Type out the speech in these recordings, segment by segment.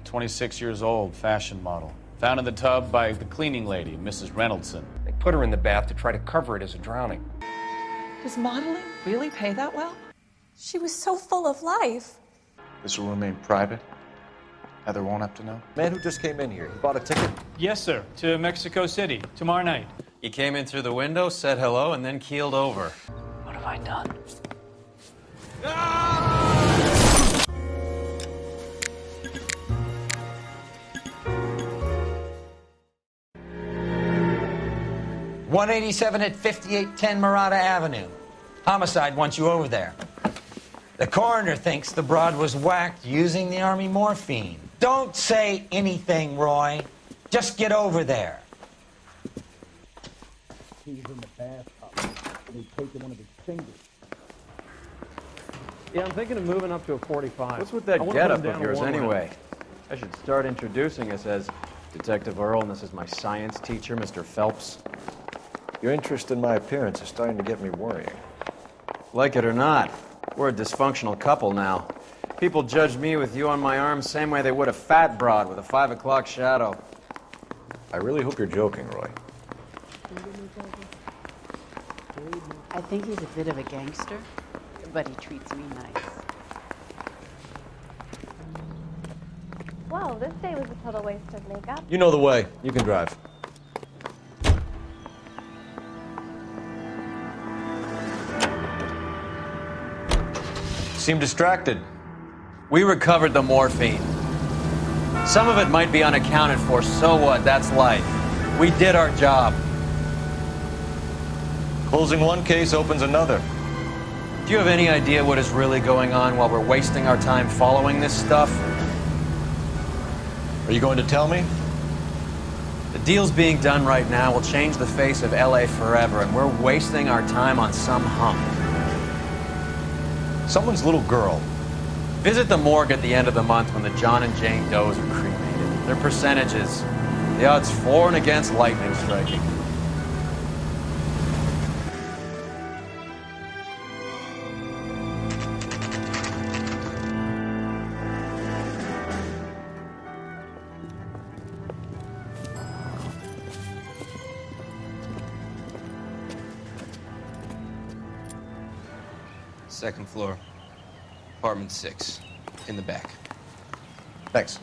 26 years old, fashion model. Found in the tub by the cleaning lady, Mrs. Reynoldson. They put her in the bath to try to cover it as a drowning. Does modeling really pay that well? She was so full of life. This will remain private. Heather won't have to know. Man who just came in here, he bought a ticket? Yes, sir, to Mexico City, tomorrow night. He came in through the window, said hello, and then keeled over. What have I done? Ah! 187 at 5810 Murata Avenue. Homicide wants you over there. The coroner thinks the broad was whacked using the Army morphine. Don't say anything, Roy. Just get over there. He was in the bathtub, and he'd taken one of his fingers. Yeah, I'm thinking of moving up to a 45. What's with that getup of yours anyway? I should start introducing us as Detective Earl, and this is my science teacher, Mr. Phelps. Your interest in my appearance is starting to get me worrying. Like it or not, we're a dysfunctional couple now. People judge me with you on my arm same way they would a fat broad with a 5 o'clock shadow. I really hope you're joking, Roy. I think he's a bit of a gangster, but he treats me nice. Whoa, this day was a total waste of makeup. You know the way. You can drive. Seem distracted. We recovered the morphine. Some of it might be unaccounted for, so what? That's life. We did our job. Closing one case opens another. Do you have any idea what is really going on while we're wasting our time following this stuff? Are you going to tell me? The deals being done right now will change the face of LA forever, and we're wasting our time on some hump. Someone's little girl. Visit the morgue at the end of the month when the John and Jane Does are cremated. Their percentages. The odds for and against lightning striking. Second floor, apartment 6, in the back. Thanks.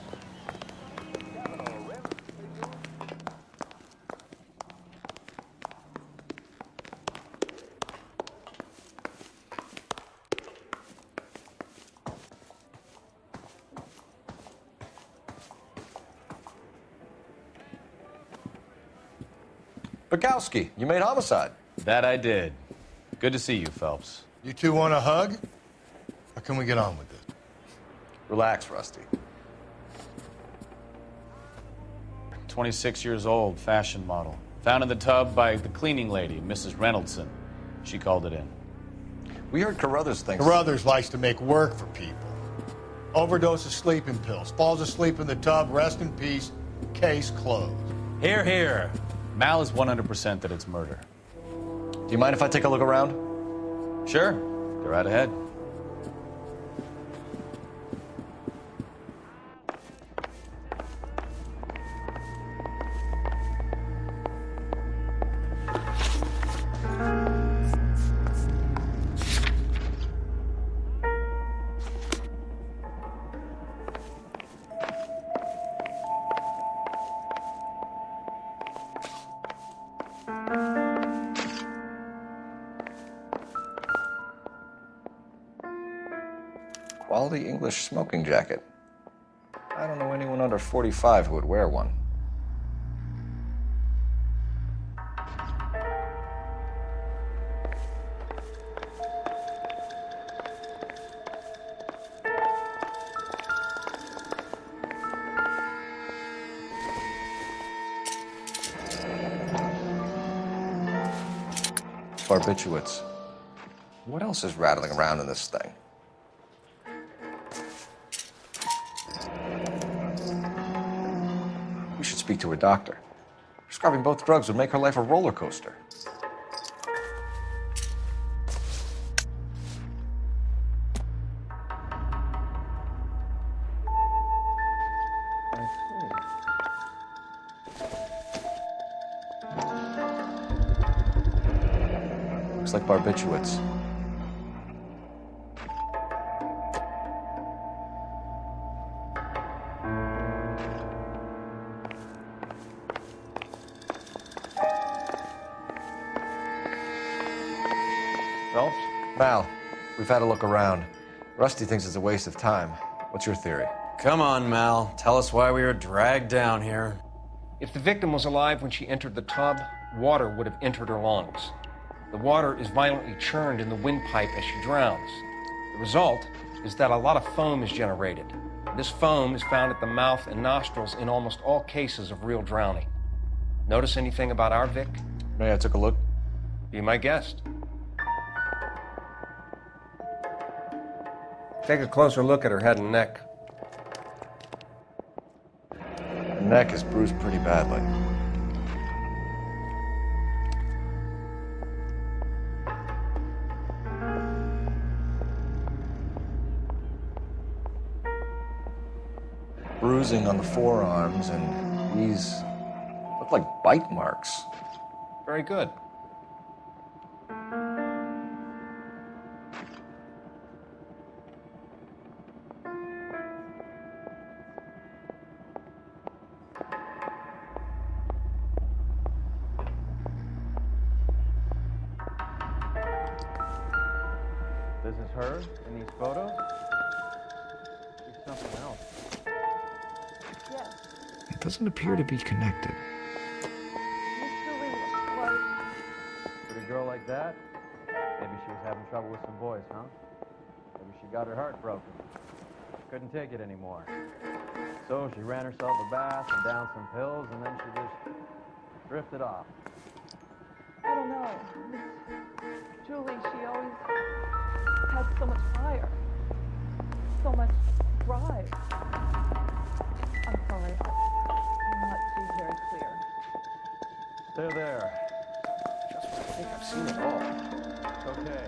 Bukowski, you made homicide. That I did. Good to see you, Phelps. You two want a hug? Or can we get on with it? Relax, Rusty. 26 years old, fashion model. Found in the tub by the cleaning lady, Mrs. Reynoldson. She called it in. We heard Carruthers thinks... Carruthers likes to make work for people. Overdose of sleeping pills. Falls asleep in the tub. Rest in peace. Case closed. Here, here. Mal is 100% that it's murder. Do you mind if I take a look around? Sure. Go right ahead. Quality English smoking jacket. I don't know anyone under 45 who would wear one. Barbiturates. What else is rattling around in this thing? We should speak to a doctor. Prescribing both drugs would make her life a roller coaster. Looks like barbiturates. Phelps? Mal, we've had a look around. Rusty thinks it's a waste of time. What's your theory? Come on, Mal. Tell us why we were dragged down here. If the victim was alive when she entered the tub, water would have entered her lungs. The water is violently churned in the windpipe as she drowns. The result is that a lot of foam is generated. This foam is found at the mouth and nostrils in almost all cases of real drowning. Notice anything about our Vic? May I took a look? Be my guest. Take a closer look at her head and neck. Her neck is bruised pretty badly. Bruising on the forearms, and these look like bite marks. Very good. This is her in these photos? She's something else. Yes. It doesn't appear to be connected. Pretty girl like that? Maybe she was having trouble with some boys, huh? Maybe she got her heart broken. Couldn't take it anymore. So she ran herself a bath and down some pills, and then she just drifted off. I don't know. Julie, she always had so much fire, so much drive. I'm sorry, I'm not being very clear. There. Just when I think I've seen it all. It's okay.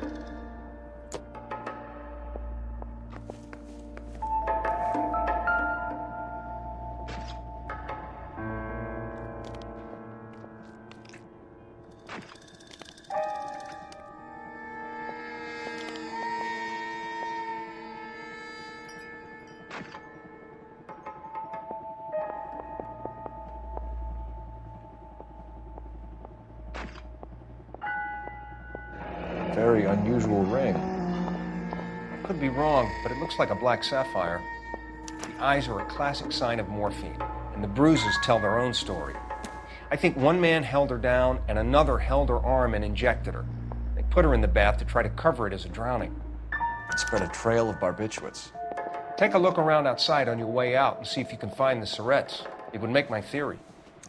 Very unusual ring. I could be wrong, but it looks like a black sapphire. The eyes are a classic sign of morphine, and the bruises tell their own story. I think one man held her down and another held her arm and injected her. They put her in the bath to try to cover it as a drowning. It spread a trail of barbiturates. Take a look around outside on your way out and see if you can find the syrettes. It would make my theory.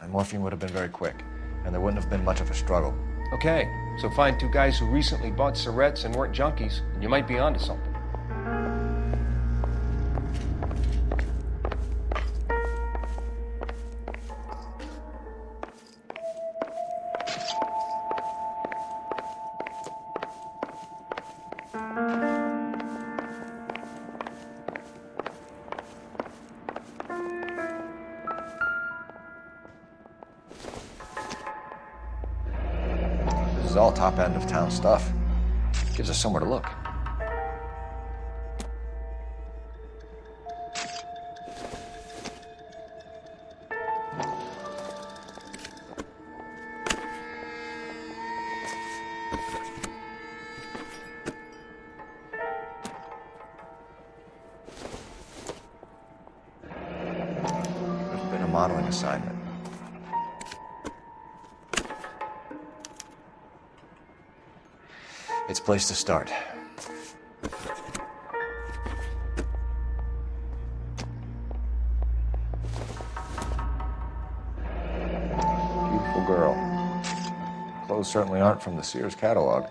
And morphine would have been very quick, and there wouldn't have been much of a struggle. Okay, so find two guys who recently bought syrettes and weren't junkies, and you might be onto something. This is all top end of town stuff. Gives us somewhere to look. Could have been a modeling assignment. It's a place to start. Beautiful girl. Clothes certainly aren't from the Sears catalog.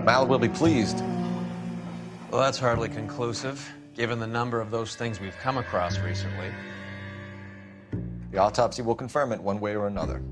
Mal will be pleased. Well, that's hardly conclusive, given the number of those things we've come across recently. The autopsy will confirm it one way or another.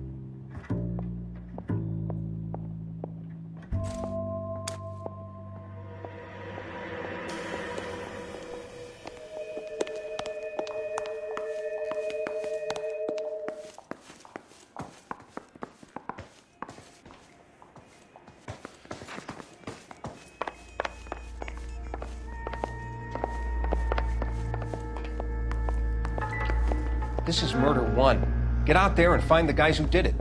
This is murder one. Get out there and find the guys who did it.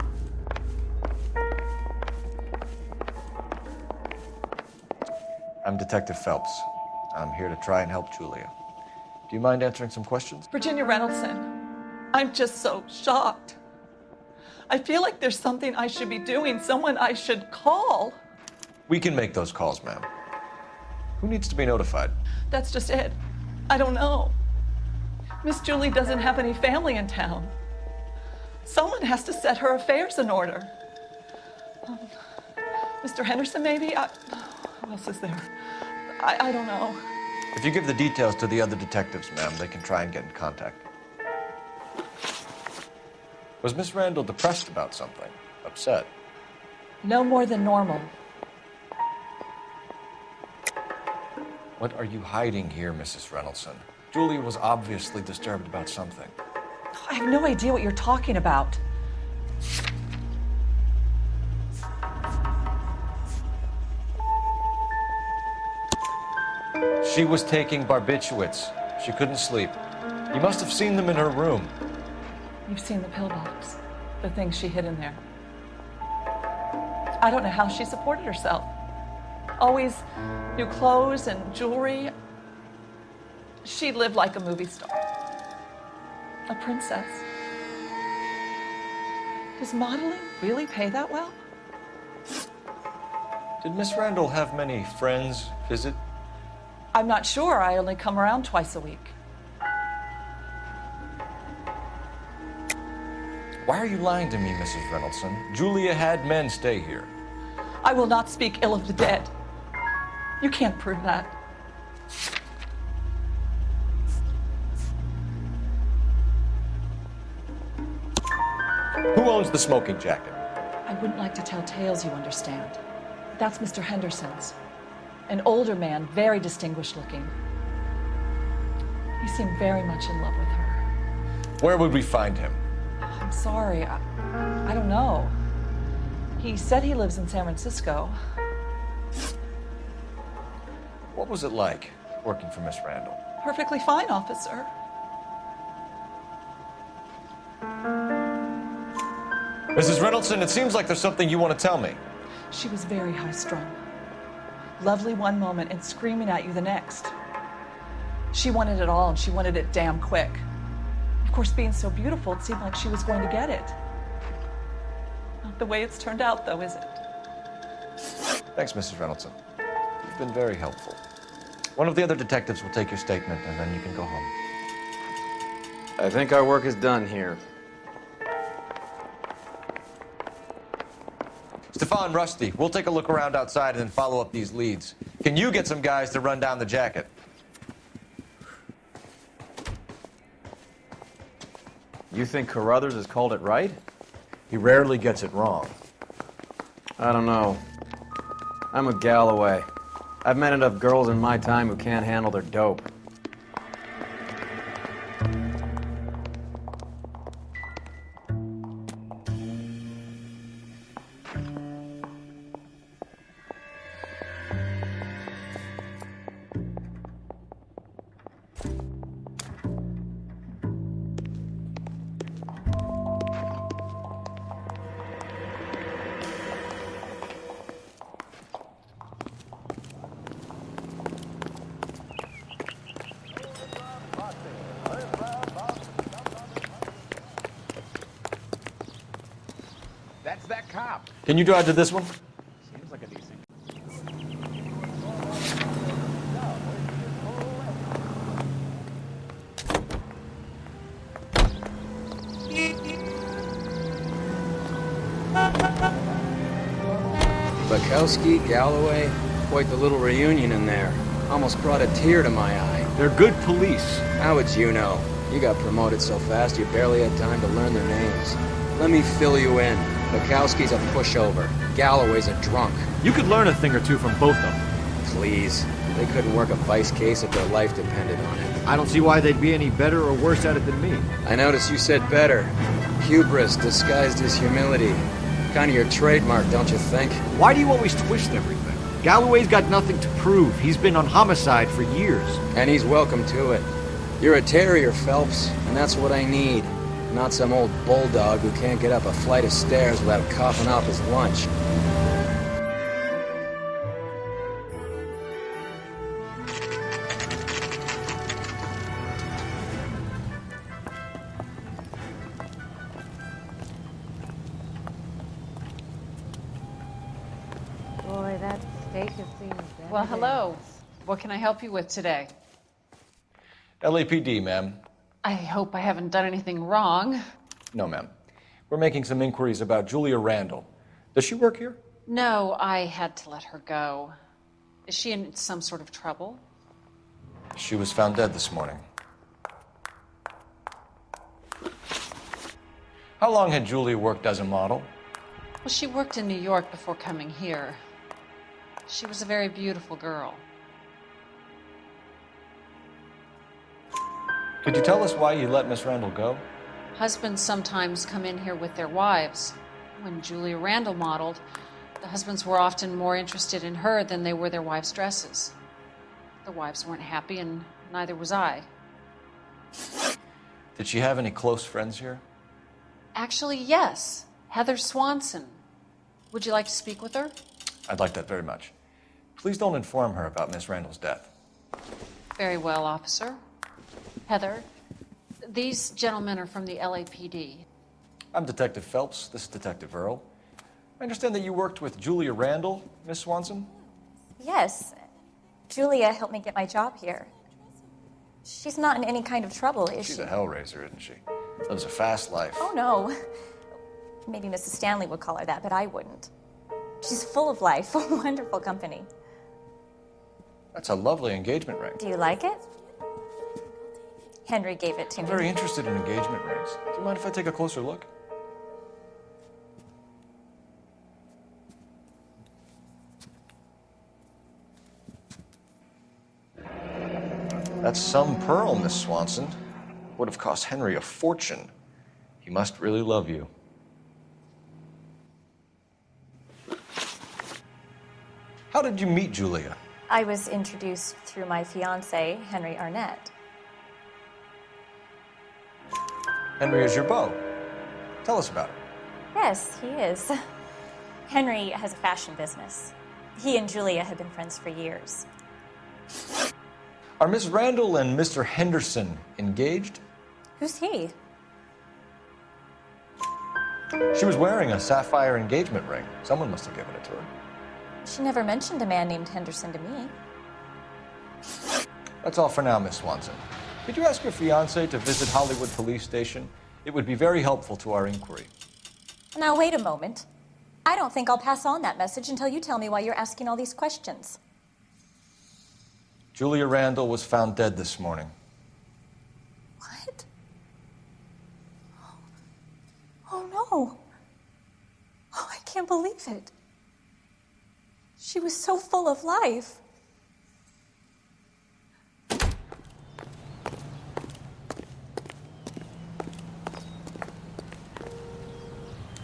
I'm Detective Phelps. I'm here to try and help Julia. Do you mind answering some questions? Virginia Reynoldson, I'm just so shocked. I feel like there's something I should be doing, someone I should call. We can make those calls, ma'am. Who needs to be notified? That's just it. I don't know. Miss Julie doesn't have any family in town. Someone has to set her affairs in order. Mr. Henderson, maybe? Who else is there? I don't know. If you give the details to the other detectives, ma'am, they can try and get in contact. Was Miss Randall depressed about something? Upset? No more than normal. What are you hiding here, Mrs. Reynoldson? Julia was obviously disturbed about something. I have no idea what you're talking about. She was taking barbiturates. She couldn't sleep. You must have seen them in her room. You've seen the pillbox, the things she hid in there. I don't know how she supported herself. Always new clothes and jewelry. She lived like a movie star. A princess. Does modeling really pay that well? Did Miss Randall have many friends visit? I'm not sure. I only come around twice a week. Why are you lying to me, Mrs. Reynoldson? Julia had men stay here. I will not speak ill of the dead. You can't prove that. Who owns the smoking jacket? I wouldn't like to tell tales, you understand. That's Mr. Henderson's. An older man, very distinguished looking. He seemed very much in love with her. Where would we find him? I'm sorry, I don't know. He said he lives in San Francisco. What was it like working for Miss Randall? Perfectly fine, officer. Mrs. Reynoldson, it seems like there's something you want to tell me. She was very high-strung. Lovely one moment and screaming at you the next. She wanted it all, and she wanted it damn quick. Of course, being so beautiful, it seemed like she was going to get it. Not the way it's turned out, though, is it? Thanks, Mrs. Reynoldson. You've been very helpful. One of the other detectives will take your statement, and then you can go home. I think our work is done here. Stefan, Rusty, we'll take a look around outside and then follow up these leads. Can you get some guys to run down the jacket? You think Carruthers has called it right? He rarely gets it wrong. I don't know. I'm with Galloway. I've met enough girls in my time who can't handle their dope. That's that cop. Can you drive to this one? Seems like a decent. Bukowski, Galloway. Quite the little reunion in there. Almost brought a tear to my eye. They're good police. How would you know? You got promoted so fast you barely had time to learn their names. Let me fill you in. Bukowski's a pushover. Galloway's a drunk. You could learn a thing or two from both of them. Please. They couldn't work a vice case if their life depended on it. I don't see why they'd be any better or worse at it than me. I noticed you said better. Hubris disguised as humility. Kind of your trademark, don't you think? Why do you always twist everything? Galloway's got nothing to prove. He's been on homicide for years. And he's welcome to it. You're a terrier, Phelps, and that's what I need. Not some old bulldog who can't get up a flight of stairs without coughing up his lunch. Boy, that steak has seen better. Well, hello. What can I help you with today? LAPD, ma'am. I hope I haven't done anything wrong. No, ma'am. We're making some inquiries about Julia Randall. Does she work here? No, I had to let her go. Is she in some sort of trouble? She was found dead this morning. How long had Julia worked as a model? Well, she worked in New York before coming here. She was a very beautiful girl. Could you tell us why you let Miss Randall go? Husbands sometimes come in here with their wives. When Julia Randall modeled, the husbands were often more interested in her than they were their wives' dresses. The wives weren't happy, and neither was I. Did she have any close friends here? Actually, yes. Heather Swanson. Would you like to speak with her? I'd like that very much. Please don't inform her about Miss Randall's death. Very well, officer. Heather, these gentlemen are from the LAPD. I'm Detective Phelps. This is Detective Earl. I understand that you worked with Julia Randall, Miss Swanson? Yes. Julia helped me get my job here. She's not in any kind of trouble, is she? She's a hellraiser, isn't she? Lives a fast life. Oh, no. Maybe Mrs. Stanley would call her that, but I wouldn't. She's full of life, a wonderful company. That's a lovely engagement ring. Do you like it? Henry gave it to I'm me. very interested in engagement rings. Do you mind if I take a closer look? That's some pearl, Miss Swanson. Would have cost Henry a fortune. He must really love you. How did you meet Julia? I was introduced through my fiancé, Henry Arnett. Henry is your beau. Tell us about it. Yes, he is. Henry has a fashion business. He and Julia have been friends for years. Are Miss Randall and Mr. Henderson engaged? Who's he? She was wearing a sapphire engagement ring. Someone must have given it to her. She never mentioned a man named Henderson to me. That's all for now, Miss Swanson. Could you ask your fiancé to visit Hollywood Police Station? It would be very helpful to our inquiry. Now, wait a moment. I don't think I'll pass on that message until you tell me why you're asking all these questions. Julia Randall was found dead this morning. What? Oh, no. Oh, I can't believe it. She was so full of life.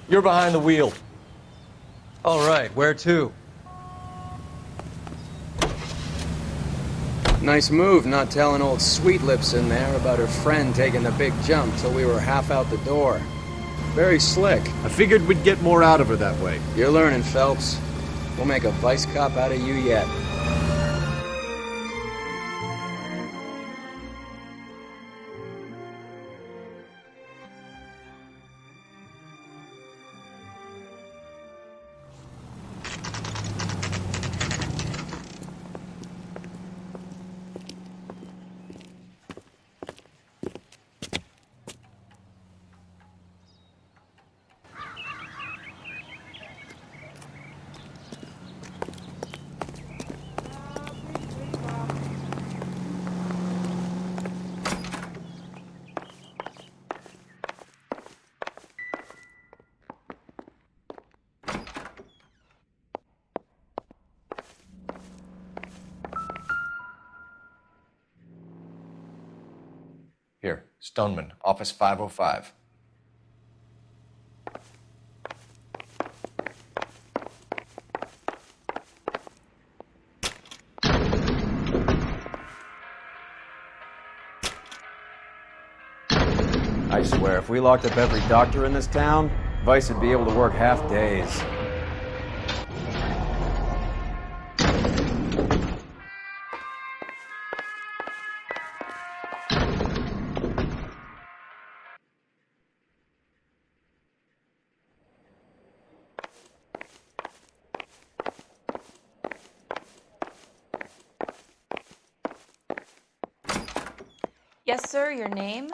You're behind the wheel. All right, where to? Nice move not telling old Sweet Lips in there about her friend taking the big jump till we were half out the door. Very slick. I figured we'd get more out of her that way. You're learning, Phelps. We'll make a vice cop out of you yet. Stoneman, office 505. I swear, if we locked up every doctor in this town, Vice would be able to work half days. Yes, sir, your name?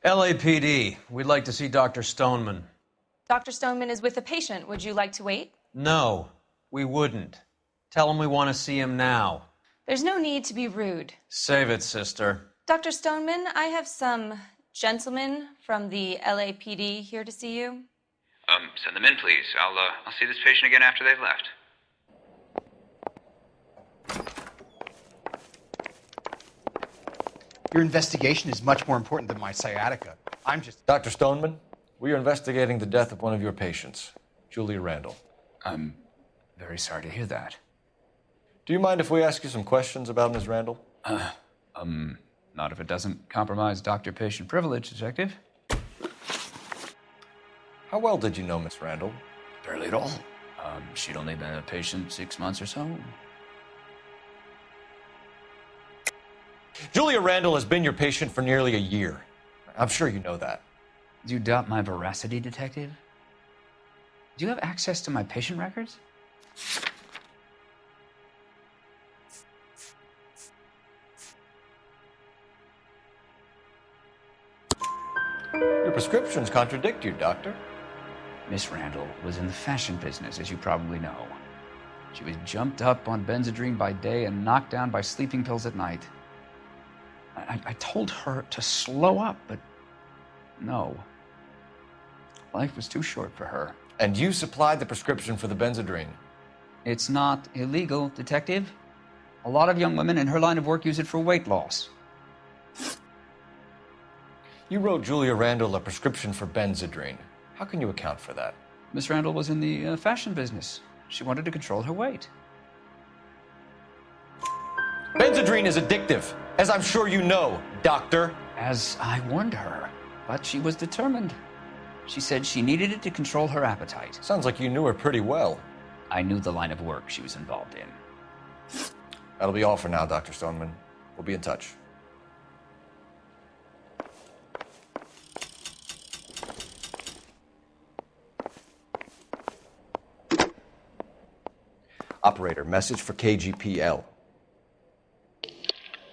LAPD. We'd like to see Dr. Stoneman. Dr. Stoneman is with a patient. Would you like to wait? No, we wouldn't. Tell him we want to see him now. There's no need to be rude. Save it, sister. Dr. Stoneman, I have some gentlemen from the LAPD here to see you. Send them in, please. I'll see this patient again after they've left. Your investigation is much more important than my sciatica. I'm just... Dr. Stoneman, we are investigating the death of one of your patients, Julia Randall. I'm very sorry to hear that. Do you mind if we ask you some questions about Ms. Randall? Not if it doesn't compromise doctor-patient privilege, Detective. How well did you know Miss Randall? Barely at all. She'd only been a patient 6 months or so. Julia Randall has been your patient for nearly a year. I'm sure you know that. Do you doubt my veracity, Detective? Do you have access to my patient records? Your prescriptions contradict you, Doctor. Miss Randall was in the fashion business, as you probably know. She was jumped up on Benzedrine by day and knocked down by sleeping pills at night. I told her to slow up, but no. Life was too short for her. And you supplied the prescription for the Benzedrine? It's not illegal, Detective. A lot of young women in her line of work use it for weight loss. You wrote Julia Randall a prescription for Benzedrine. How can you account for that? Miss Randall was in the fashion business. She wanted to control her weight. Benzedrine is addictive, as I'm sure you know, Doctor. As I warned her, but she was determined. She said she needed it to control her appetite. Sounds like you knew her pretty well. I knew the line of work she was involved in. That'll be all for now, Dr. Stoneman. We'll be in touch. Operator, message for KGPL.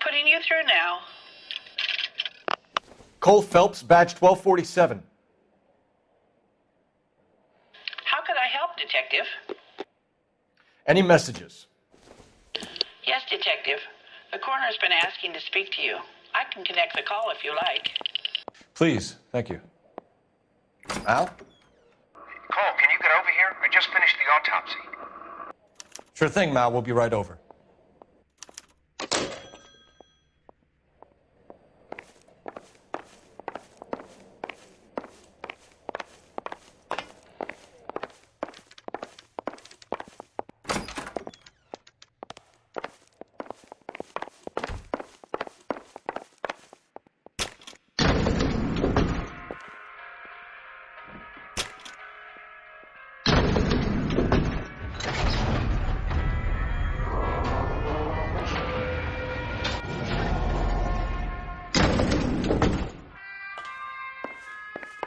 Putting you through now. Cole Phelps, badge 1247. How could I help, Detective? Any messages? Yes, Detective. The coroner's been asking to speak to you. I can connect the call if you like. Please, thank you. Al? Cole, can you get over here? I just finished the autopsy. Sure thing, Mal. We'll be right over.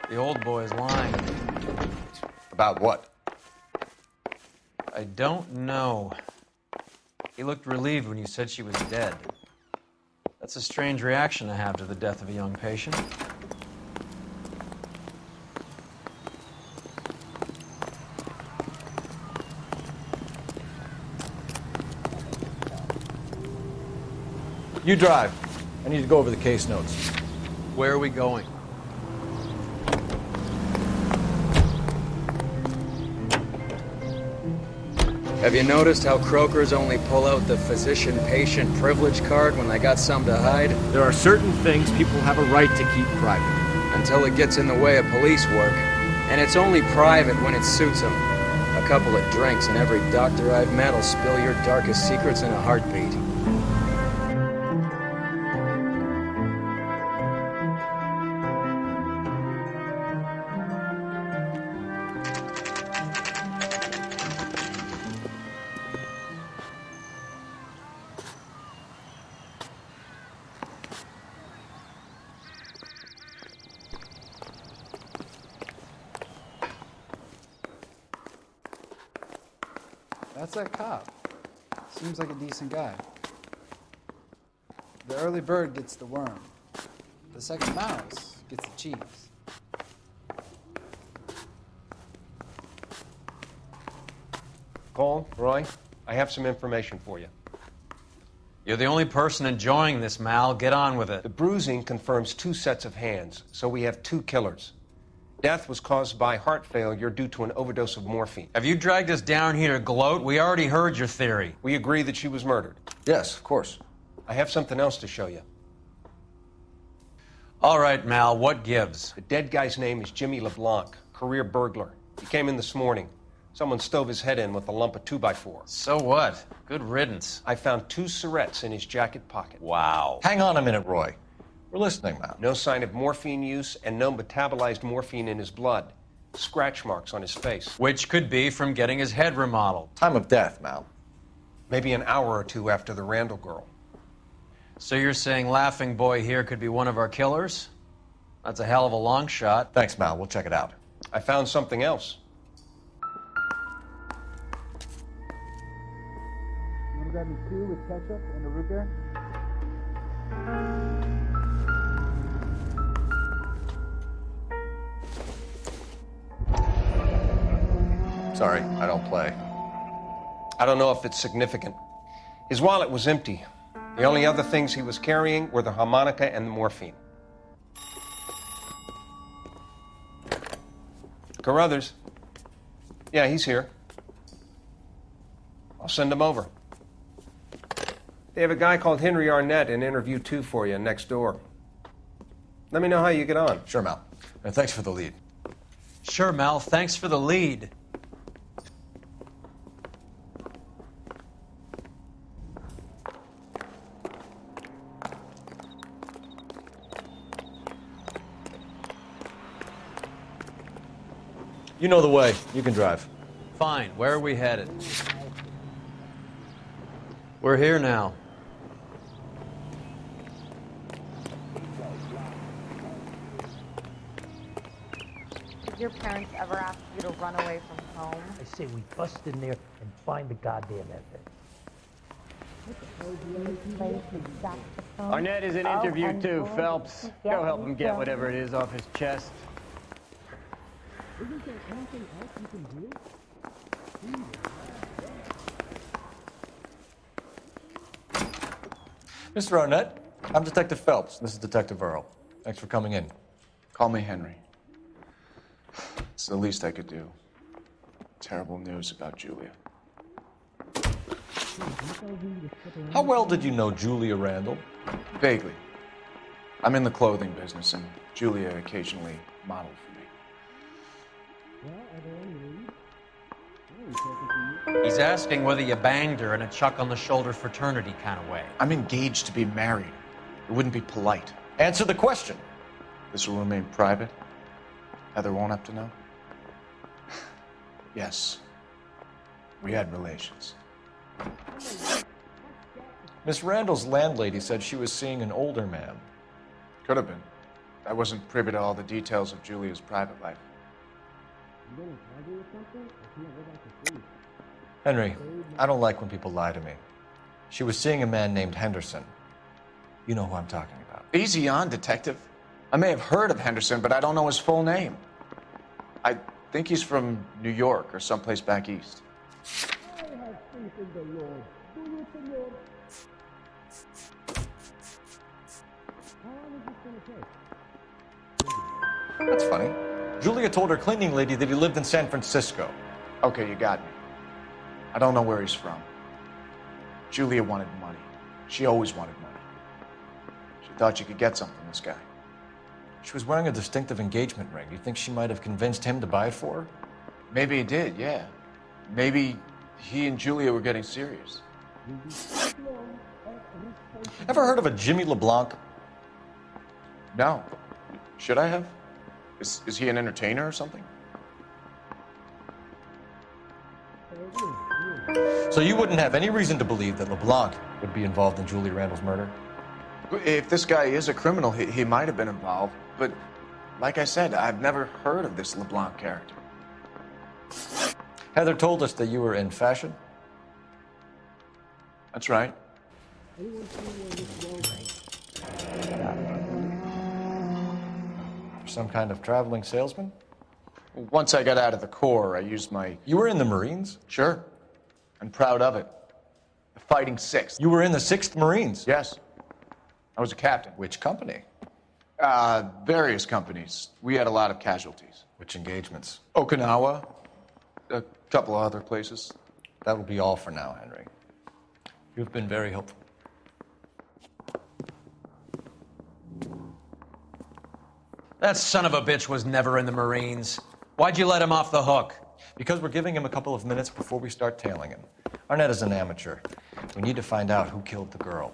The old boy's lying. About what? I don't know. He looked relieved when you said she was dead. That's a strange reaction to have to the death of a young patient. You drive. I need to go over the case notes. Where are we going? Have you noticed how croakers only pull out the physician-patient privilege card when they got something to hide? There are certain things people have a right to keep private. Until it gets in the way of police work. And it's only private when it suits them. A couple of drinks and every doctor I've met will spill your darkest secrets in a heartbeat. That's that cop. Seems like a decent guy. The early bird gets the worm. The second mouse gets the cheese. Cole, Roy, I have some information for you. You're the only person enjoying this, Mal. Get on with it. The bruising confirms 2 sets of hands, so we have 2 killers. Death was caused by heart failure due to an overdose of morphine. Have you dragged us down here to gloat? We already heard your theory. We agree that she was murdered. Yes, of course. I have something else to show you. All right, Mal, what gives? The dead guy's name is Jimmy LeBlanc, career burglar. He came in this morning. Someone stove his head in with a lump of 2x4. So what? Good riddance. I found 2 syrettes in his jacket pocket. Wow. Hang on a minute, Roy. We're listening, Mal. No sign of morphine use and no metabolized morphine in his blood. Scratch marks on his face. Which could be from getting his head remodeled. Time of death, Mal. Maybe an hour or 2 after the Randall girl. So you're saying Laughing Boy here could be one of our killers? That's a hell of a long shot. Thanks, Mal. We'll check it out. I found something else. You want to grab me 2 with ketchup and a root beer? Sorry, I don't play. I don't know if it's significant. His wallet was empty. The only other things he was carrying were the harmonica and the morphine. Carruthers. Yeah, he's here. I'll send him over. They have a guy called Henry Arnett in interview 2 for you next door. Let me know how you get on. Sure, Mal. And thanks for the lead. Sure, Mal. Thanks for the lead. You know the way. You can drive. Fine. Where are we headed? We're here now. Did your parents ever ask you to run away from home? I say we bust in there and find the goddamn evidence. Arnett is in interview too, Phelps. Go help him get whatever it is off his chest. Isn't there anything else you can do? Mr. Arnett, I'm Detective Phelps. This is Detective Earl. Thanks for coming in. Call me Henry. It's the least I could do. Terrible news about Julia. How well did you know Julia Randall? Vaguely. I'm in the clothing business, and Julia occasionally modeled for me. He's asking whether you banged her in a chuck-on-the-shoulder fraternity kind of way. I'm engaged to be married. It wouldn't be polite. Answer the question. This will remain private? Heather won't have to know? Yes. We had relations. Miss Randall's landlady said she was seeing an older man. Could have been. I wasn't privy to all the details of Julia's private life. Henry, I don't like when people lie to me. She was seeing a man named Henderson. You know who I'm talking about. Easy on, Detective. I may have heard of Henderson, but I don't know his full name. I think he's from New York or someplace back east. I have faith in the Lord. Do you, senor? How long is this going to take? That's funny. Julia told her cleaning lady that he lived in San Francisco. Okay, you got me. I don't know where he's from. Julia wanted money. She always wanted money. She thought she could get something from this guy. She was wearing a distinctive engagement ring. You think she might have convinced him to buy it for her? Maybe he did, yeah. Maybe he and Julia were getting serious. Ever heard of a Jimmy LeBlanc? No. Should I have? Is he an entertainer or something? So you wouldn't have any reason to believe that LeBlanc would be involved in Julie Randall's murder? If this guy is a criminal, he might have been involved. But like I said, I've never heard of this LeBlanc character. Heather told us that you were in fashion. That's right. Some kind of traveling salesman? Once I got out of the Corps, I used my... You were in the Marines? Sure. I'm proud of it. The Fighting Sixth. You were in the 6th Marines? Yes. I was a captain. Which company? Various companies. We had a lot of casualties. Which engagements? Okinawa. A couple of other places. That will be all for now, Henry. You've been very helpful. That son of a bitch was never in the Marines. Why'd you let him off the hook? Because we're giving him a couple of minutes before we start tailing him. Arnett is an amateur. We need to find out who killed the girl.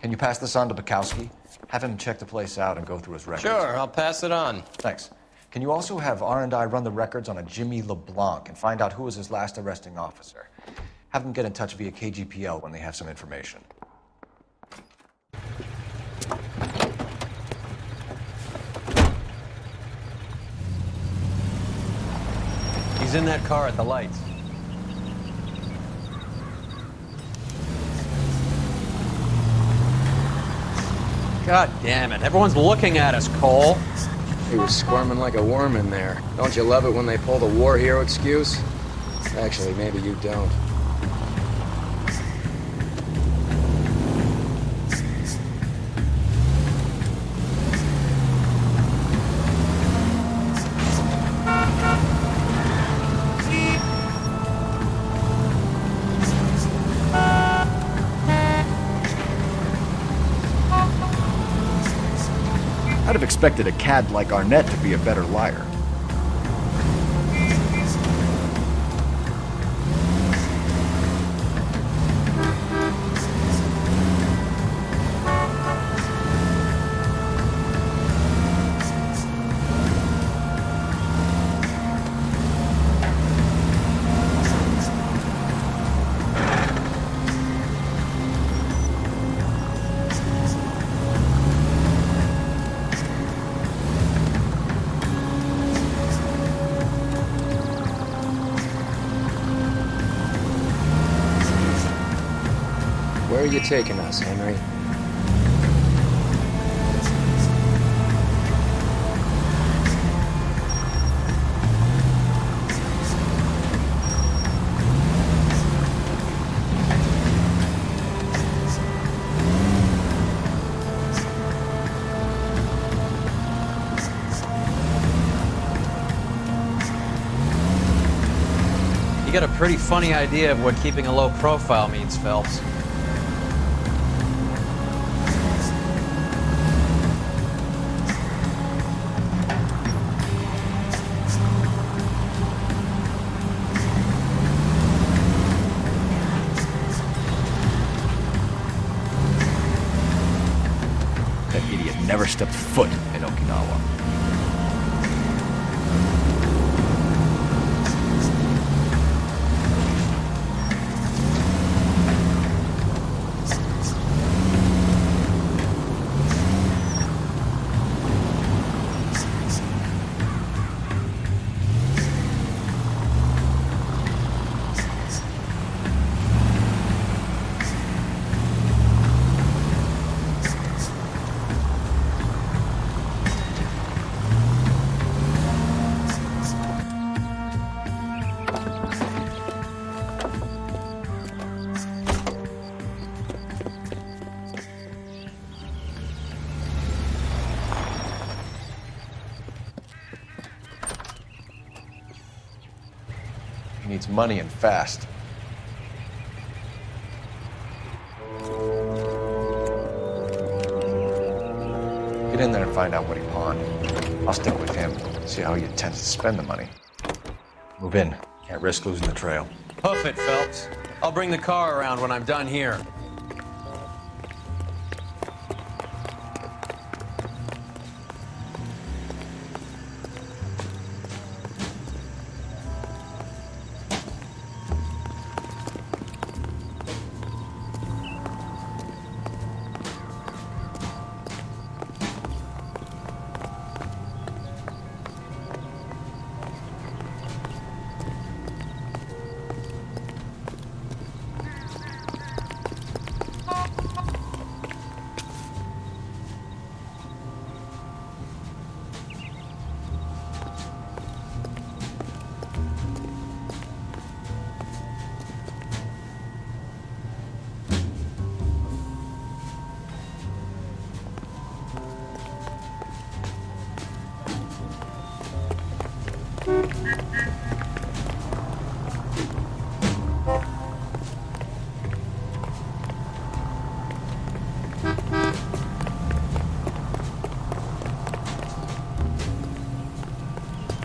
Can you pass this on to Bukowski? Have him check the place out and go through his records. Sure, I'll pass it on. Thanks. Can you also have R&I run the records on a Jimmy LeBlanc and find out who was his last arresting officer? Have them get in touch via KGPL when they have some information. He's in that car at the lights. God damn it. Everyone's looking at us, Cole. He was squirming like a worm in there. Don't you love it when they pull the war hero excuse? Actually, maybe you don't. I'd have expected a cad like Arnett to be a better liar. Where are you taking us, Henry? You got a pretty funny idea of what keeping a low profile means, Phelps. That idiot never stepped foot in Okinawa. needs money and fast. Get in there and find out what he pawned. I'll stick with him, see how he intends to spend the money. Move in. Can't risk losing the trail. Hoof it, Phelps. I'll bring the car around when I'm done here.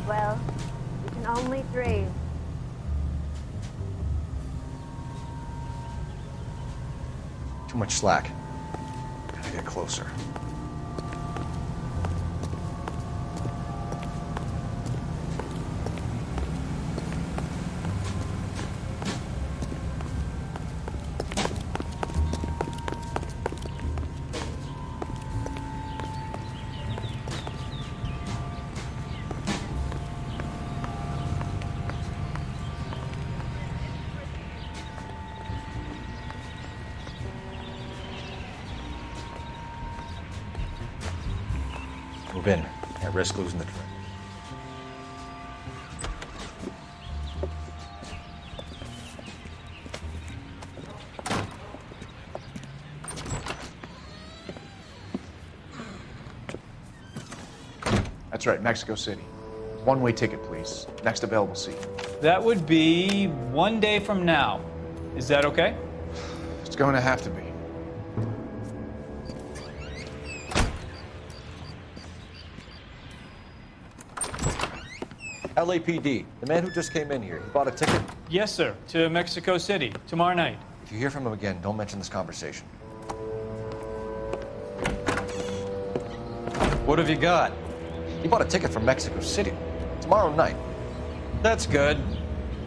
Well, we can only dream. Too much slack. Gotta get closer. Move in. Can't risk losing the trail. That's right, Mexico City. One-way ticket, please. Next available seat. That would be 1 day from now. Is that okay? It's going to have to be. LAPD, the man who just came in here, he bought a ticket? Yes, sir. To Mexico City, tomorrow night. If you hear from him again, don't mention this conversation. What have you got? He bought a ticket from Mexico City. Tomorrow night. That's good,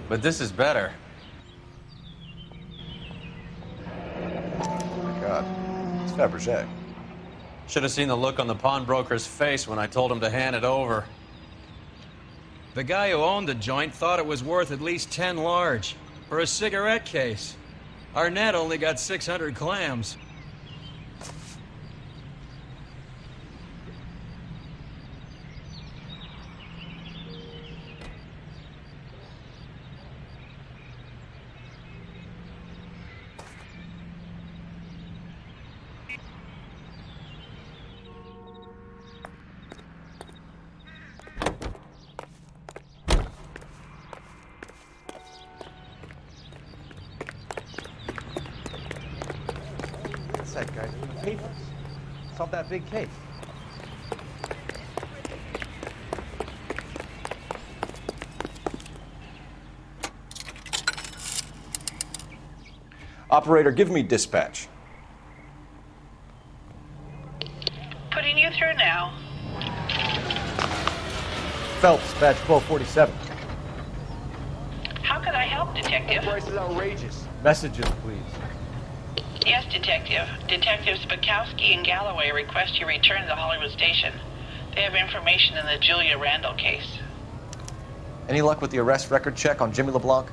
but this is better. Oh my God, it's Fabergé. Should have seen the look on the pawnbroker's face when I told him to hand it over. The guy who owned the joint thought it was worth at least 10 large for a cigarette case. Arnett only got 600 clams. That guy in the papers. Solved that big case. Operator, give me dispatch. Putting you through now. Phelps, badge 1247. How could I help, Detective? The price is outrageous. Messages, please. Yes, Detective. Detectives Bukowski and Galloway request you return to the Hollywood station. They have information in the Julia Randall case. Any luck with the arrest record check on Jimmy LeBlanc?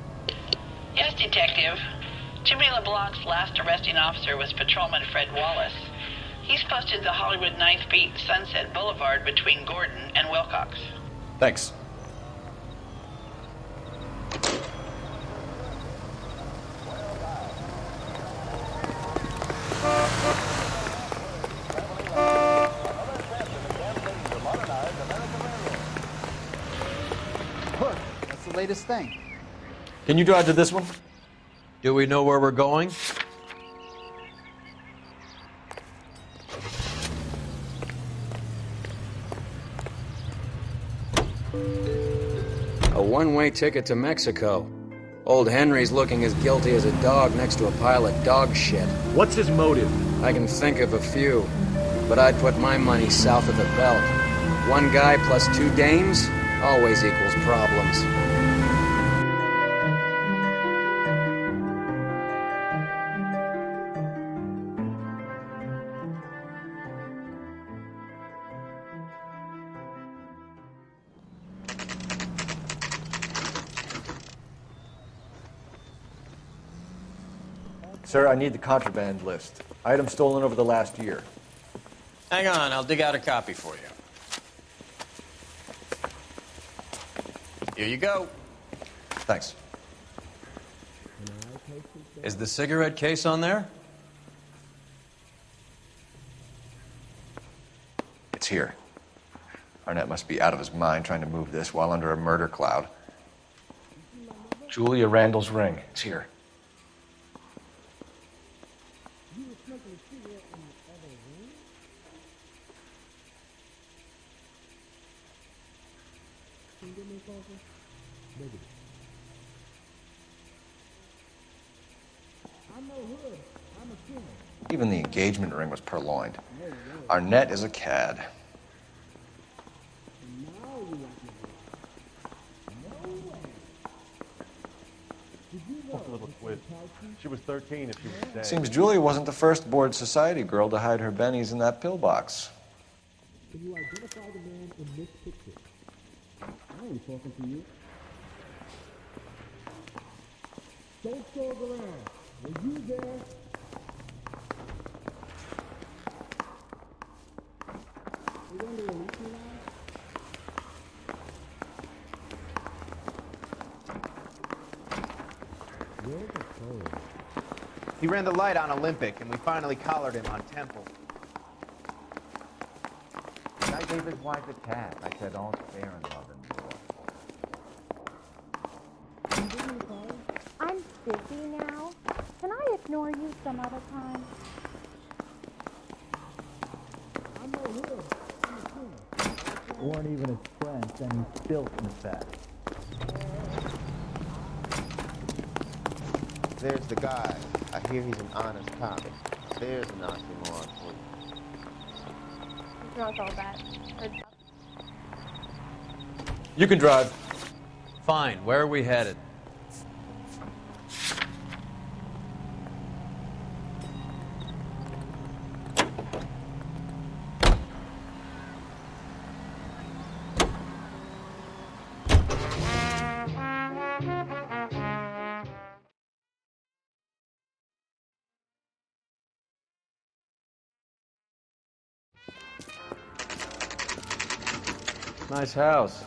Yes, Detective. Jimmy LeBlanc's last arresting officer was Patrolman Fred Wallace. He's posted the Hollywood 9th Beat Sunset Boulevard between Gordon and Wilcox. Thanks. Look, that's the latest thing. Can you drive to this one? Do we know where we're going? A one-way ticket to Mexico. Old Henry's looking as guilty as a dog next to a pile of dog shit. What's his motive? I can think of a few, but I'd put my money south of the belt. One guy plus two dames always equals problems. Sir, I need the contraband list. Items stolen over the last year. Hang on, I'll dig out a copy for you. Here you go. Thanks. Is the cigarette case on there? It's here. Arnett must be out of his mind trying to move this while under a murder cloud. Julia Randall's ring. It's here. Even the engagement ring was purloined. Arnett is a cad. A little twist. She was 13 if she was dead. Seems Julia wasn't the first bored society girl to hide her bennies in that pillbox. Can you identify the man in this picture? I ain't talking to you. Don't stalk around. Were you there? You wonder where Lucy lies? Where's the phone? He ran the light on Olympic, and we finally collared him on Temple. I gave his wife a cat. I said, all fair and love and war. I'm busy now. Can I ignore you some other time? I'm no hero. I'm a king. Weren't even his friends, and he's still in the fact. There's the guy. I hear he's an honest cop. There's an oxymoron for you. He throws all that. You can drive. Fine, where are we headed? Nice house.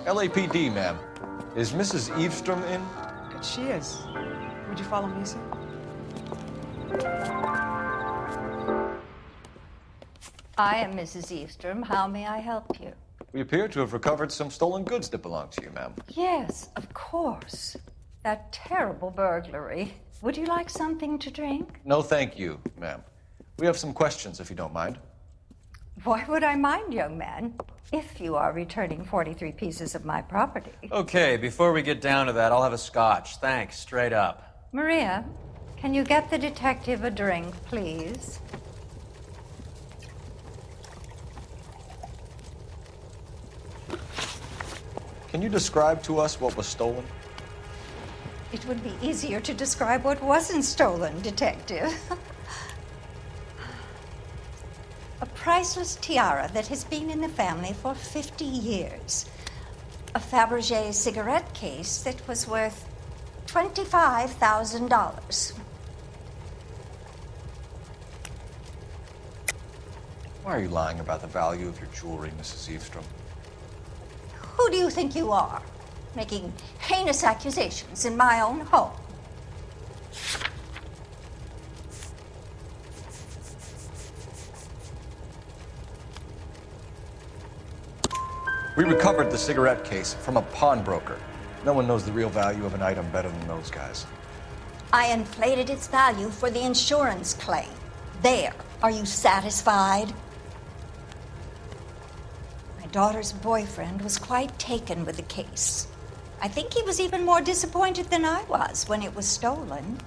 LAPD, ma'am. Is Mrs. Eavestrom in? She is. Would you follow me, sir? I am Mrs. Eavestrom. How may I help you? We appear to have recovered some stolen goods that belong to you, ma'am. Yes, of course. That terrible burglary. Would you like something to drink? No, thank you, ma'am. We have some questions, if you don't mind. Why would I mind, young man, if you are returning 43 pieces of my property? Okay, before we get down to that, I'll have a scotch. Thanks, straight up. Maria, can you get the detective a drink, please? Can you describe to us what was stolen? It would be easier to describe what wasn't stolen, Detective. A priceless tiara that has been in the family for 50 years. A Fabergé cigarette case that was worth $25,000. Why are you lying about the value of your jewelry, Mrs. Eavestrom? Who do you think you are, making heinous accusations in my own home? We recovered the cigarette case from a pawnbroker. No one knows the real value of an item better than those guys. I inflated its value for the insurance claim. There. Are you satisfied? My daughter's boyfriend was quite taken with the case. I think he was even more disappointed than I was when it was stolen.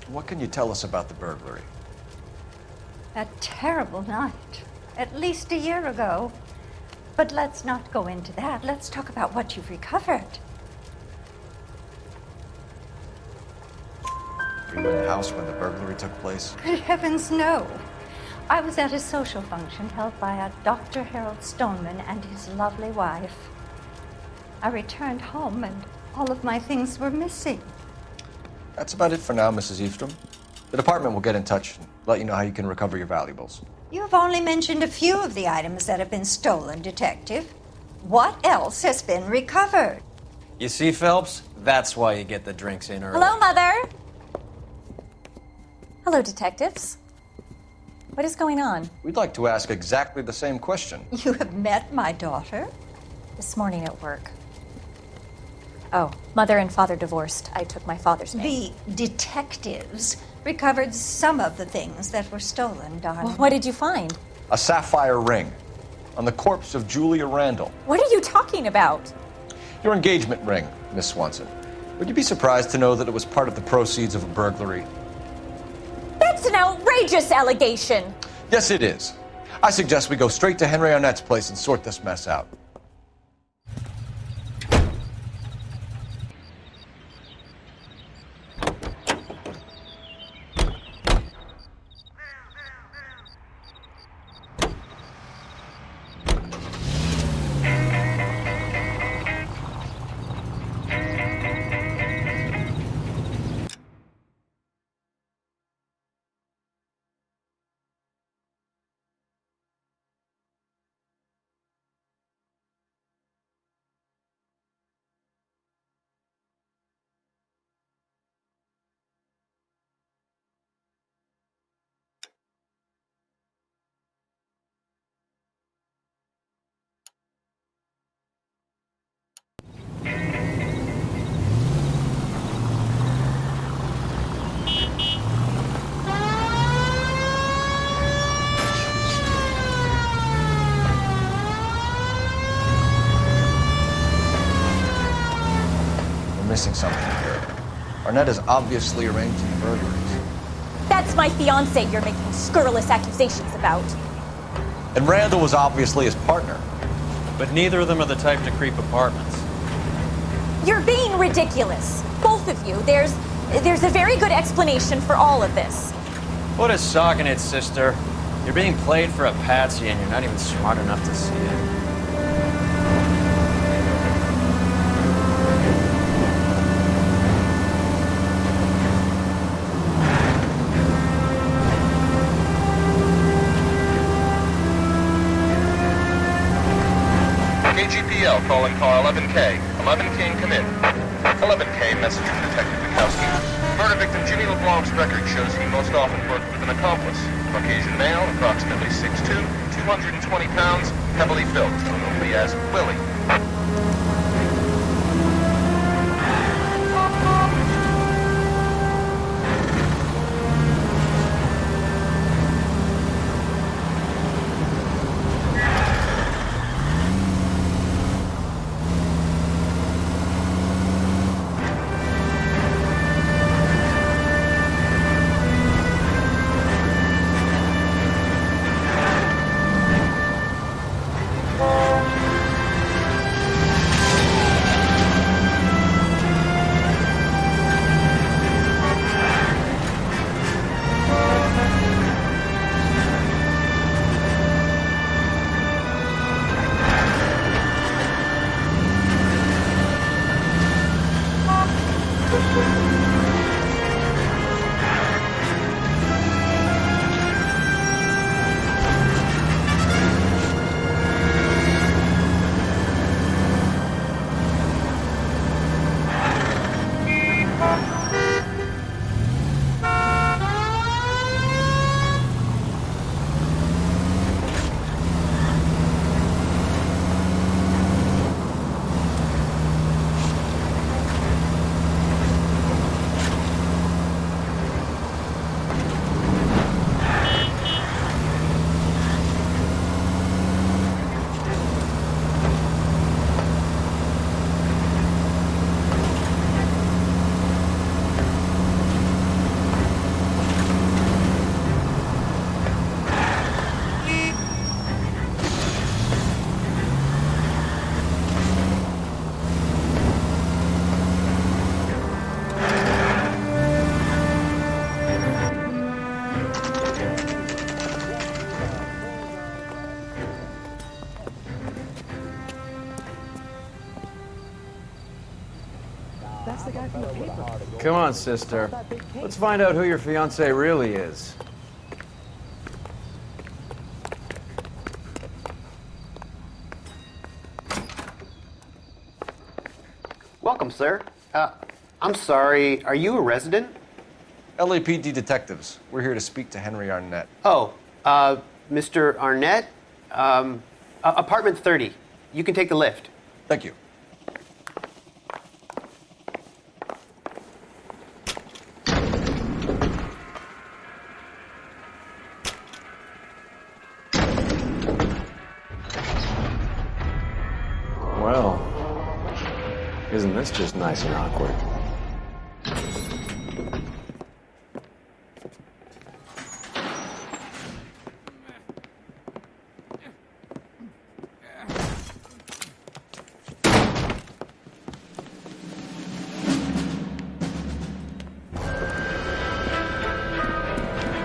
What can you tell us about the burglary? A terrible night. At least a year ago. But let's not go into that. Let's talk about what you've recovered. Were you in the house when the burglary took place? Good heavens, no. I was at a social function held by a Dr. Harold Stoneman and his lovely wife. I returned home and all of my things were missing. That's about it for now, Mrs. Eastrom. The department will get in touch and let you know how you can recover your valuables. You have only mentioned a few of the items that have been stolen, Detective. What else has been recovered? You see, Phelps? That's why you get the drinks in early. Hello, Mother. Hello, detectives. What is going on? We'd like to ask exactly the same question. You have met my daughter? This morning at work. Oh, mother and father divorced. I took my father's name. The detectives recovered some of the things that were stolen, darling. Well, what did you find? A sapphire ring on the corpse of Julia Randall. What are you talking about? Your engagement ring, Miss Swanson. Would you be surprised to know that it was part of the proceeds of a burglary? That's an outrageous allegation. Yes, it is. I suggest we go straight to Henry Arnett's place and sort this mess out. Missing something here. Arnett is obviously arranged in the burglaries. That's my fiancé you're making scurrilous accusations about. And Randall was obviously his partner. But neither of them are the type to creep apartments. You're being ridiculous. Both of you. There's a very good explanation for all of this. What a sock in it, sister. You're being played for a patsy and you're not even smart enough to see it. KGPL calling car 11K. 11K, come in. 11K, message from Detective Bukowski. Murder victim Jimmy LeBlanc's record shows he most often worked with an accomplice. Caucasian male, approximately 6'2", 220 pounds, heavily built, known as Willie. That's the guy from the paper. Come on, sister. Let's find out who your fiance really is. Welcome, sir. I'm sorry, are you a resident? LAPD detectives. We're here to speak to Henry Arnett. Oh, Mr. Arnett? Apartment 30. You can take the lift. Thank you. Well, isn't this just nice and awkward?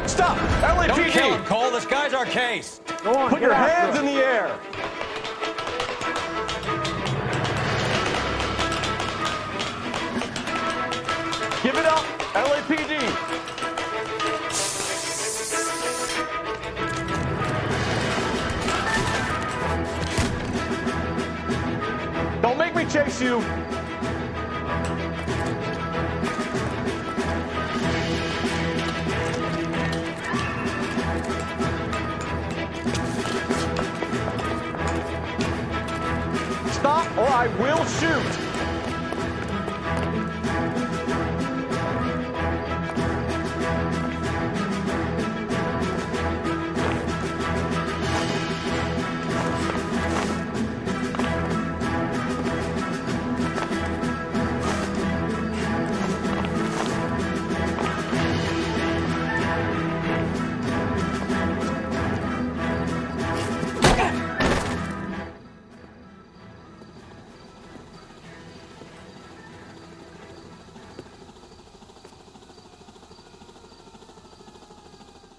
Stop! LAPD! Don't kill him, Cole. This guy's our case. Go on, put your hands in the air. Give it up, LAPD! Don't make me chase you! Stop or I will shoot!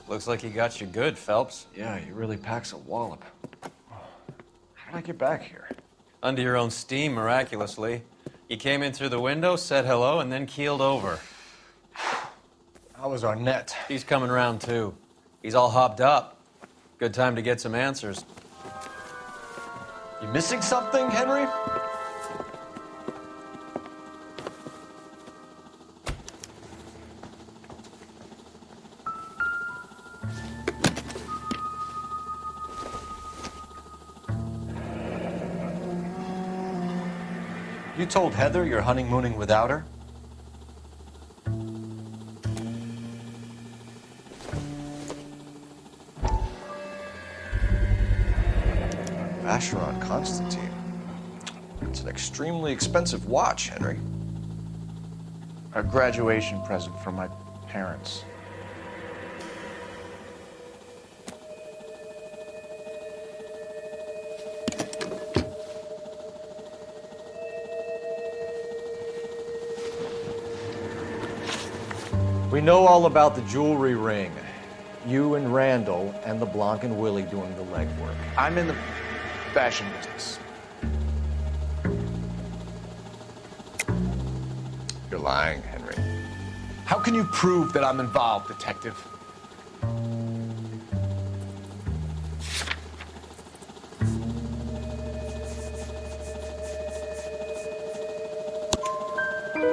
Looks like he got you good, Phelps. Yeah, he really packs a wallop. How did I get back here? Under your own steam, miraculously. You came in through the window, said hello, and then keeled over. How was Arnett? He's coming round, too. He's all hopped up. Good time to get some answers. You missing something, Henry? You told Heather you're honeymooning without her? Vacheron Constantine. It's an extremely expensive watch, Henry. A graduation present from my parents. We know all about the jewelry ring. You and Randall and LeBlanc and Willie doing the legwork. I'm in the fashion business. You're lying, Henry. How can you prove that I'm involved, detective?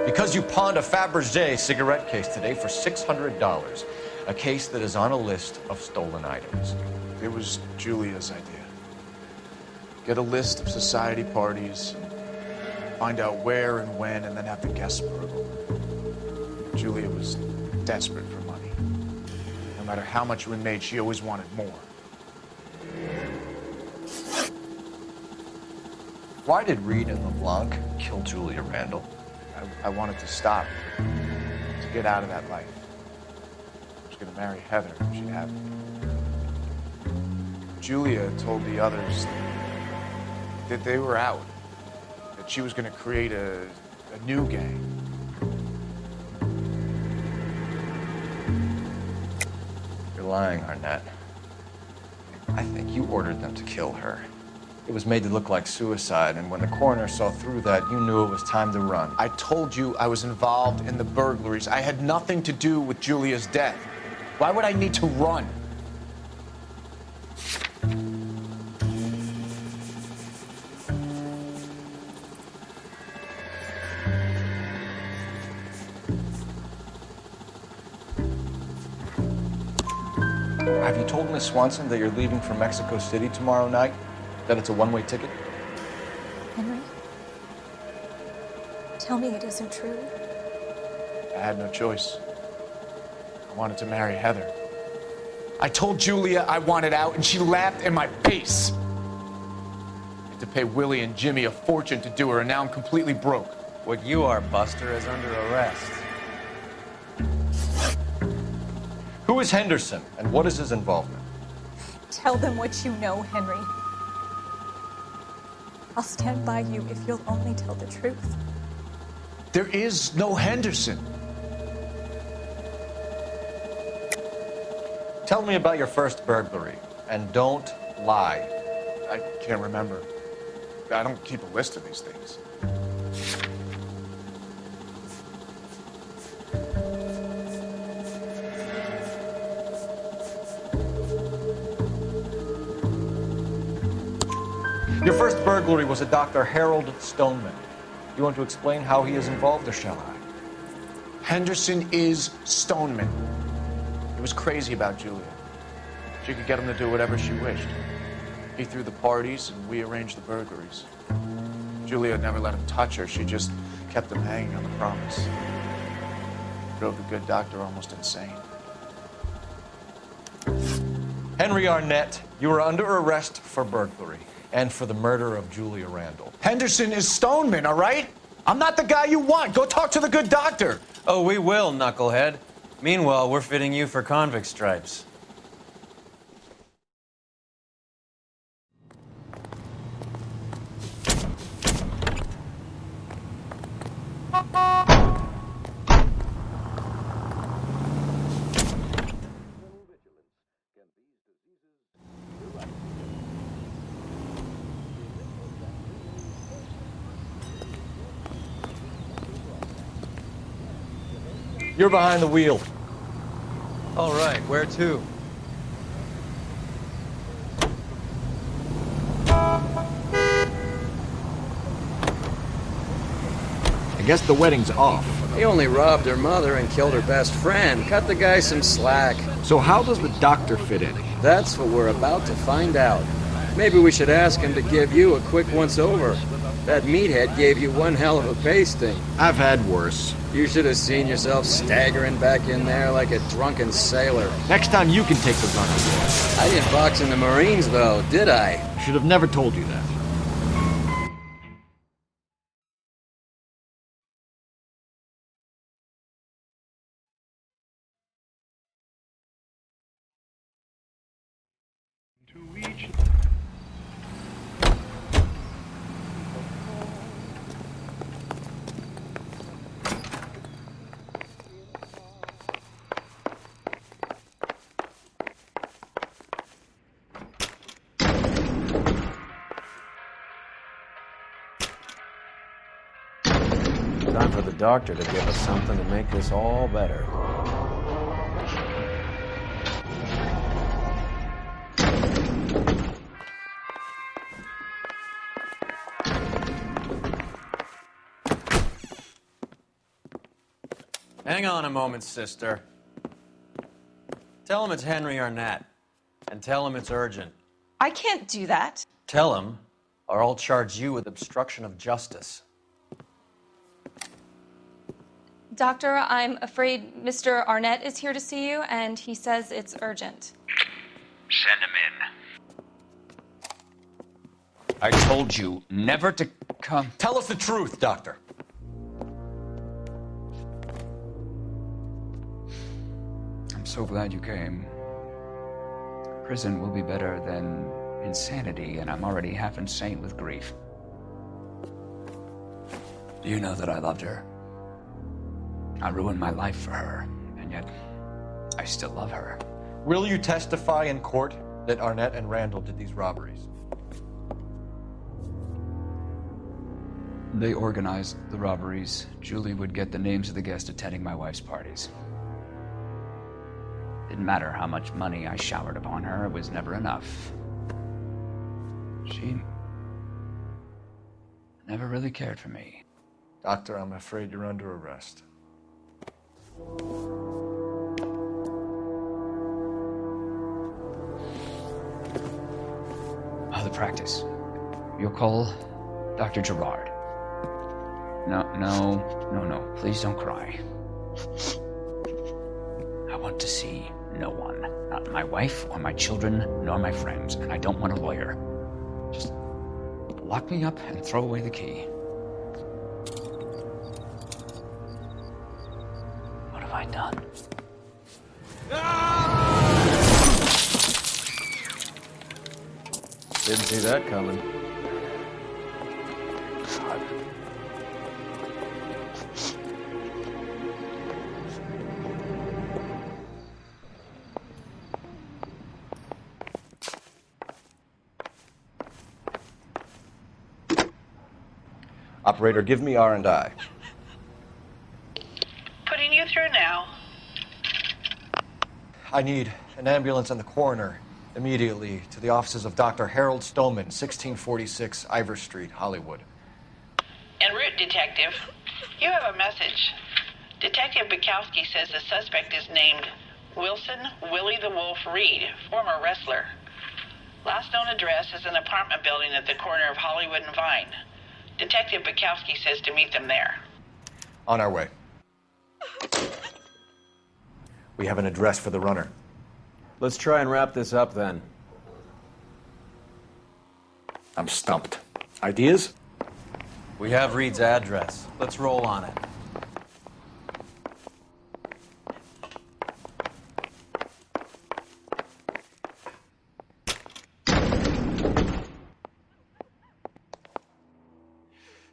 Because you pawned a Fabergé cigarette case today for $600. A case that is on a list of stolen items. It was Julia's idea. Get a list of society parties, find out where and when, and then have the guests burgled. Julia was desperate for money. No matter how much we made, she always wanted more. Why did Reed and LeBlanc kill Julia Randall? I wanted to stop, to get out of that life. I was going to marry Heather if she'd have me. Julia told the others that they were out, that she was going to create a new gang. You're lying, Arnett. I think you ordered them to kill her. It was made to look like suicide, and when the coroner saw through that, you knew it was time to run. I told you I was involved in the burglaries. I had nothing to do with Julia's death. Why would I need to run? Have you told Miss Swanson that you're leaving for Mexico City tomorrow night? That it's a one-way ticket? Henry? Tell me it isn't true. I had no choice. I wanted to marry Heather. I told Julia I wanted out, and she laughed in my face. I had to pay Willie and Jimmy a fortune to do her, and now I'm completely broke. What you are, Buster, is under arrest. Who is Henderson, and what is his involvement? Tell them what you know, Henry. I'll stand by you if you'll only tell the truth. There is no Henderson. Tell me about your first burglary, and don't lie. I can't remember. I don't keep a list of these things. Your first burglary was a Dr. Harold Stoneman. You want to explain how he is involved, or shall I? Henderson is Stoneman. He was crazy about Julia. She could get him to do whatever she wished. He threw the parties, and we arranged the burglaries. Julia never let him touch her. She just kept him hanging on the promise. Drove the good doctor almost insane. Henry Arnett, you are under arrest for burglary and for the murder of Julia Randall. Henderson is Stoneman, all right? I'm not the guy you want. Go talk to the good doctor. Oh, we will, knucklehead. Meanwhile, we're fitting you for convict stripes. You're behind the wheel. All right, where to? I guess the wedding's off. He only robbed her mother and killed her best friend. Cut the guy some slack. So how does the doctor fit in? That's what we're about to find out. Maybe we should ask him to give you a quick once-over. That meathead gave you one hell of a pasting. I've had worse. You should have seen yourself staggering back in there like a drunken sailor. Next time you can take the run of it. I didn't box in the Marines, though, did I? Should have never told you that. Time for the doctor to give us something to make this all better. Hang on a moment, sister. Tell him it's Henry Arnett, and tell him it's urgent. I can't do that. Tell him, or I'll charge you with obstruction of justice. Doctor, I'm afraid Mr. Arnett is here to see you, and he says it's urgent. Send him in. I told you never to come. Tell us the truth, Doctor. I'm so glad you came. Prison will be better than insanity, and I'm already half insane with grief. Do you know that I loved her? I ruined my life for her, and yet I still love her. Will you testify in court that Arnett and Randall did these robberies? They organized the robberies. Julie would get the names of the guests attending my wife's parties. Didn't matter how much money I showered upon her, it was never enough. She never really cared for me. Doctor, I'm afraid you're under arrest. The practice. You'll call Dr. Gerard. No. Please don't cry. I want to see no one. Not my wife or my children, nor my friends. And I don't want a lawyer. Just lock me up and throw away the key. What have I done? Didn't see that coming. God. Operator, give me R&I. Putting you through now. I need an ambulance and the coroner immediately to the offices of Dr. Harold Stoneman, 1646 Ivor Street, Hollywood. En route, Detective. You have a message. Detective Bukowski says the suspect is named Wilson Willie the Wolf Reed, former wrestler. Last known address is an apartment building at the corner of Hollywood and Vine. Detective Bukowski says to meet them there. On our way. We have an address for the runner. Let's try and wrap this up then. I'm stumped. Ideas? We have Reed's address. Let's roll on it.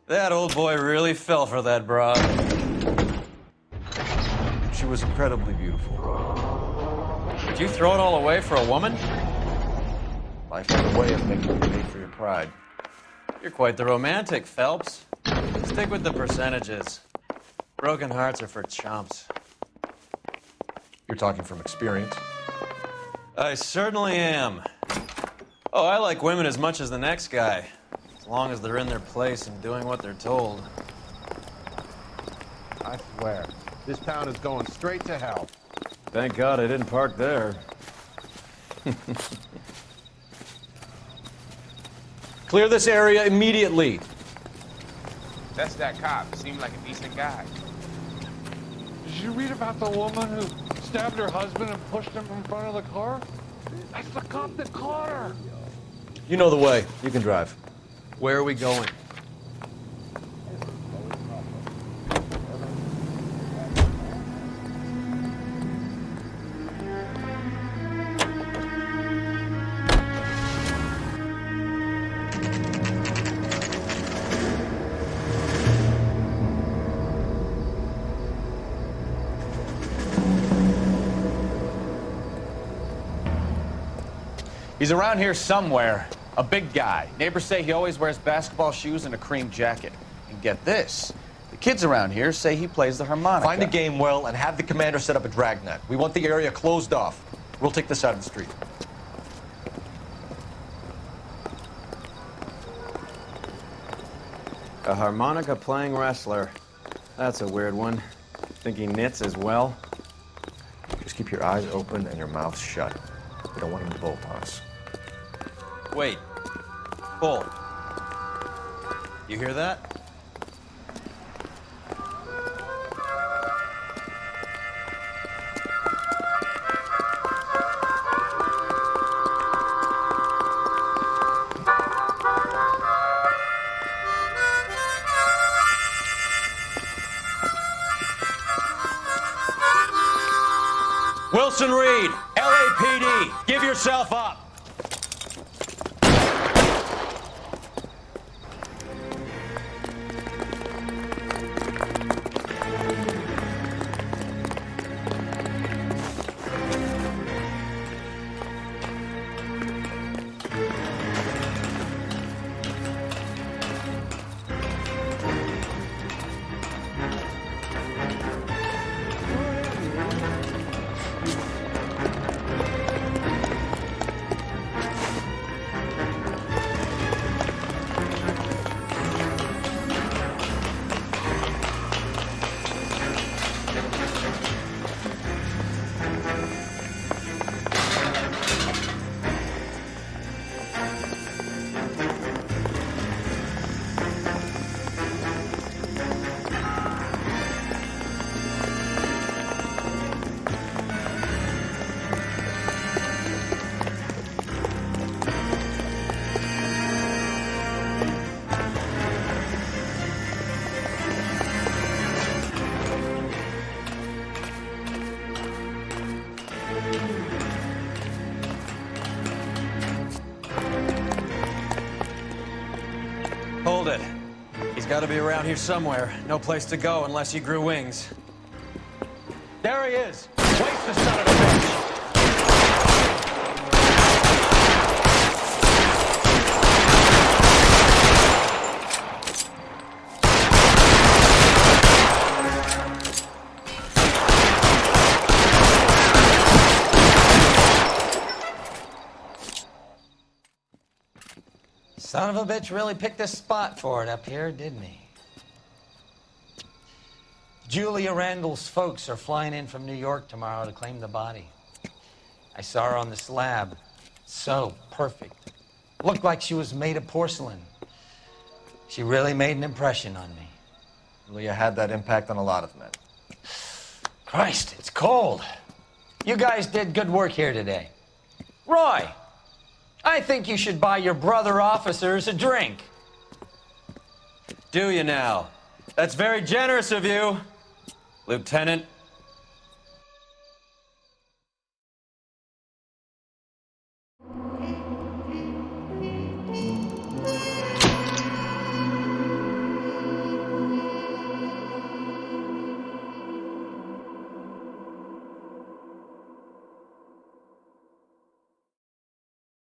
That old boy really fell for that broad. She was incredibly beautiful. Did you throw it all away for a woman? Life has a way of making you pay for your pride. You're quite the romantic, Phelps. Stick with the percentages. Broken hearts are for chumps. You're talking from experience. I certainly am. Oh, I like women as much as the next guy. As long as they're in their place and doing what they're told. I swear, this town is going straight to hell. Thank God I didn't park there. Clear this area immediately. That's that cop. Seemed like a decent guy. Did you read about the woman who stabbed her husband and pushed him in front of the car? That's the cop that caught her. You know the way. You can drive. Where are we going? He's around here somewhere. A big guy. Neighbors say he always wears basketball shoes and a cream jacket. And get this, the kids around here say he plays the harmonica. Find the game well and have the commander set up a dragnet. We want the area closed off. We'll take this side of the street. A harmonica playing wrestler. That's a weird one. Think he knits as well? Just keep your eyes open and your mouth shut. We don't want him to bolt on us. Wait. Cole. You hear that? Wilson Reed, LAPD, give yourself up. Gotta be around here somewhere. No place to go unless he grew wings. There he is! Waste the son of a bitch! Son of a bitch really picked a spot for it up here, didn't he? Julia Randall's folks are flying in from New York tomorrow to claim the body. I saw her on the slab. So perfect. Looked like she was made of porcelain. She really made an impression on me. Julia had that impact on a lot of men. Christ, it's cold. You guys did good work here today. Roy, I think you should buy your brother officers a drink. Do you now? That's very generous of you, Lieutenant.